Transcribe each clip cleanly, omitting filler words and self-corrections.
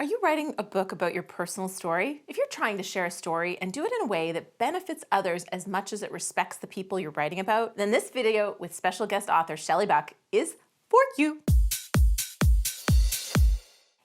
Are you writing a book about your personal story? If you're trying to share a story and do it in a way that benefits others as much as it respects the people you're writing about, then this video with special guest author Shelley Buck is for you.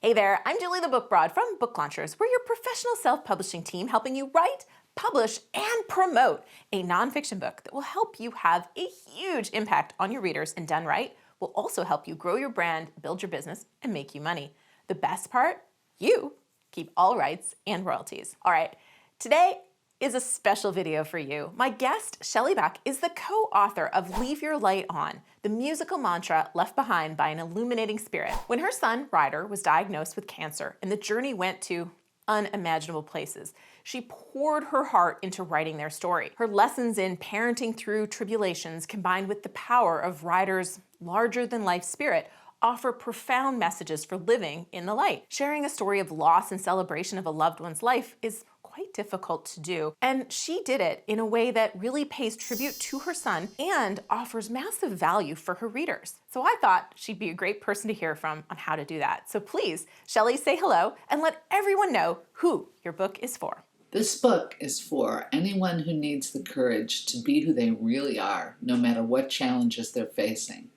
Hey there, I'm Julie the Book Broad from Book Launchers. We're your professional self-publishing team helping you write, publish, and promote a nonfiction book that will help you have a huge impact on your readers, and done right, will also help you grow your brand, build your business, and make you money. The best part? You keep all rights and royalties. All right, today is a special video for you. My guest, Shelley Buck, is the co-author of Leave Your Light On, the musical mantra left behind by an illuminating spirit. When her son, Ryder, was diagnosed with cancer and the journey went to unimaginable places, she poured her heart into writing their story. Her lessons in parenting through tribulations, combined with the power of Ryder's larger-than-life spirit, offer profound messages for living in the light. Sharing a story of loss and celebration of a loved one's life is quite difficult to do, and she did it in a way that really pays tribute to her son and offers massive value for her readers. So I thought she'd be a great person to hear from on how to do that. So please, Shelley, say hello and let everyone know who your book is for. This book is for anyone who needs the courage to be who they really are, no matter what challenges they're facing.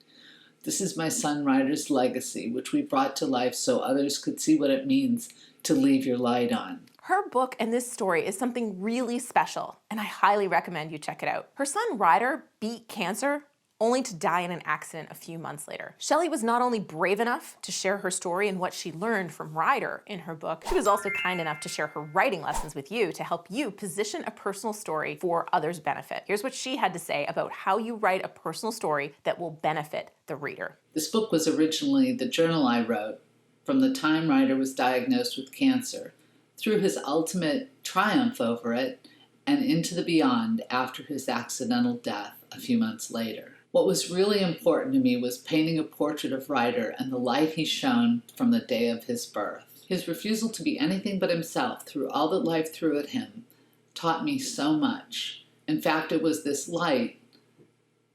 This is my son Ryder's legacy, which we brought to life so others could see what it means to leave your light on. Her book and this story is something really special, and I highly recommend you check it out. Her son Ryder beat cancer only to die in an accident a few months later. Shelley was not only brave enough to share her story and what she learned from Ryder in her book, she was also kind enough to share her writing lessons with you to help you position a personal story for others' benefit. Here's what she had to say about how you write a personal story that will benefit the reader. This book was originally the journal I wrote from the time Ryder was diagnosed with cancer, through his ultimate triumph over it, and into the beyond after his accidental death a few months later. What was really important to me was painting a portrait of Ryder and the light he shone from the day of his birth. His refusal to be anything but himself through all that life threw at him taught me so much. In fact, it was this light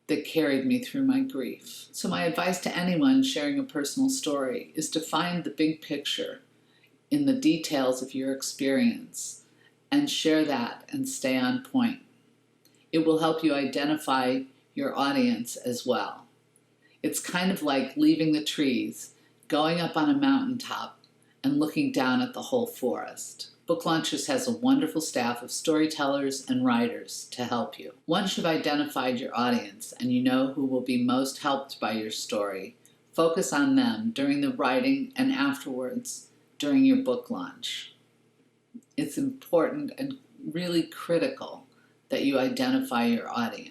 that carried me through my grief. So my advice to anyone sharing a personal story is to find the big picture in the details of your experience and share that and stay on point. It will help you identify your audience as well. It's kind of like leaving the trees, going up on a mountaintop, and looking down at the whole forest. Book Launchers has a wonderful staff of storytellers and writers to help you. Once you've identified your audience and you know who will be most helped by your story, focus on them during the writing and afterwards during your book launch. It's important and really critical that you identify your audience.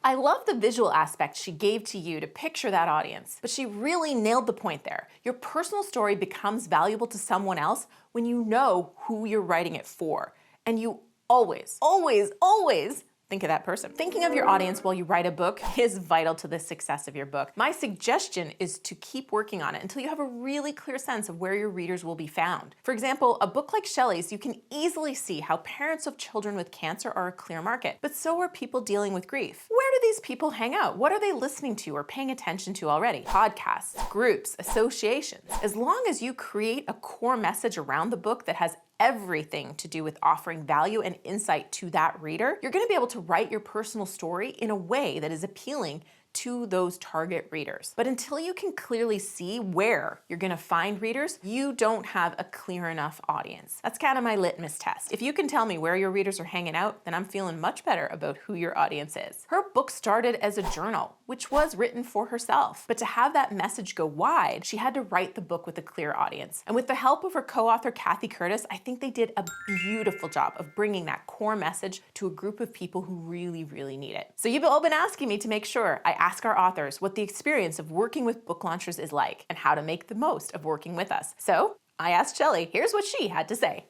I love the visual aspect she gave to you to picture that audience, but she really nailed the point there. Your personal story becomes valuable to someone else when you know who you're writing it for. And you always, always, always think of that person. Thinking of your audience while you write a book is vital to the success of your book. My suggestion is to keep working on it until you have a really clear sense of where your readers will be found. For example, a book like Shelleys, you can easily see how parents of children with cancer are a clear market, but so are people dealing with grief. Where do these people hang out? What are they listening to or paying attention to already? Podcasts, groups, associations. As long as you create a core message around the book that has everything to do with offering value and insight to that reader, you're going to be able to write your personal story in a way that is appealing to those target readers. But until you can clearly see where you're going to find readers, you don't have a clear enough audience. That's kind of my litmus test. If you can tell me where your readers are hanging out, then I'm feeling much better about who your audience is. Her book started as a journal, which was written for herself. But to have that message go wide, she had to write the book with a clear audience. And with the help of her co-author, Kathy Curtis, I think they did a beautiful job of bringing that core message to a group of people who really, really need it. So you've all been asking me to make sure I ask our authors what the experience of working with Book Launchers is like and how to make the most of working with us. So I asked Shelley, here's what she had to say.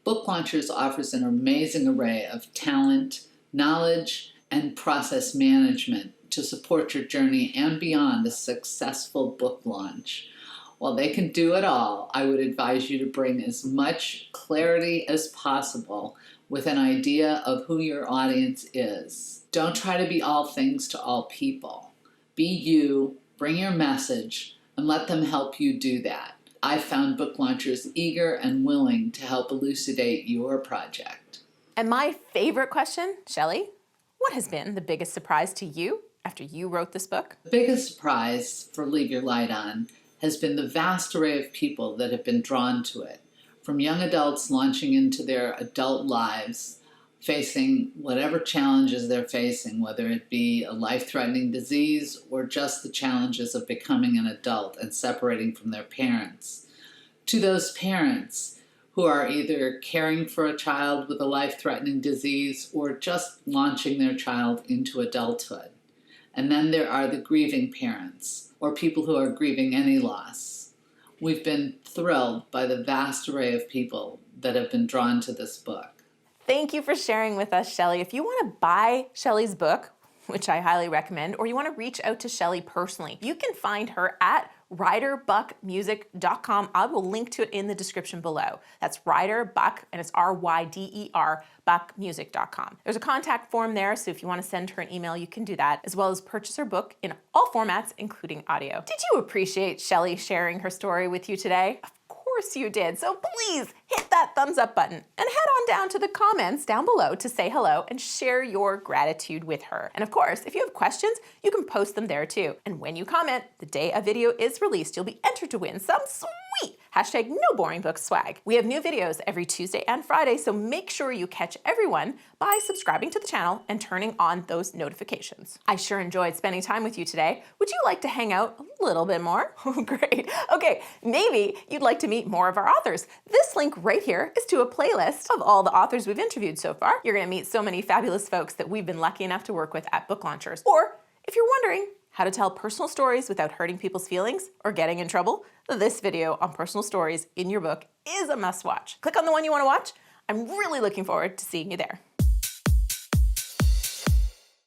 Book Launchers offers an amazing array of talent, knowledge, and process management to support your journey and beyond a successful book launch. While they can do it all, I would advise you to bring as much clarity as possible with an idea of who your audience is. Don't try to be all things to all people. Be you, bring your message, and let them help you do that. I found book launchers eager and willing to help elucidate your project. And my favorite question, Shelley, what has been the biggest surprise to you after you wrote this book? The biggest surprise for Leave Your Light On has been the vast array of people that have been drawn to it, from young adults launching into their adult lives, facing whatever challenges they're facing, whether it be a life-threatening disease or just the challenges of becoming an adult and separating from their parents, to those parents who are either caring for a child with a life-threatening disease or just launching their child into adulthood. And then there are the grieving parents, or people who are grieving any loss. We've been thrilled by the vast array of people that have been drawn to this book. Thank you for sharing with us, Shelley. If you want to buy Shelley's book, which I highly recommend, or you want to reach out to Shelley personally, you can find her at ryderbuckmusic.com. I will link to it in the description below. That's Ryder Buck, and it's R-Y-D-E-R, buckmusic.com. There's a contact form there, so if you want to send her an email, you can do that, as well as purchase her book in all formats, including audio. Did you appreciate Shelley sharing her story with you today? Of course you did. So please hit that thumbs up button and head on down to the comments down below to say hello and share your gratitude with her. And of course, if you have questions, you can post them there too. And when you comment, the day a video is released, you'll be entered to win some sweet #NoBoringBooks swag. We have new videos every Tuesday and Friday, so make sure you catch everyone by subscribing to the channel and turning on those notifications. I sure enjoyed spending time with you today. Would you like to hang out a little bit more? Oh, great. Okay, maybe you'd like to meet more of our authors. This link right here is to a playlist of all the authors we've interviewed so far. You're gonna meet so many fabulous folks that we've been lucky enough to work with at Book Launchers. Or if you're wondering how to tell personal stories without hurting people's feelings or getting in trouble, this video on personal stories in your book is a must watch. Click on the one you want to watch. I'm really looking forward to seeing you there.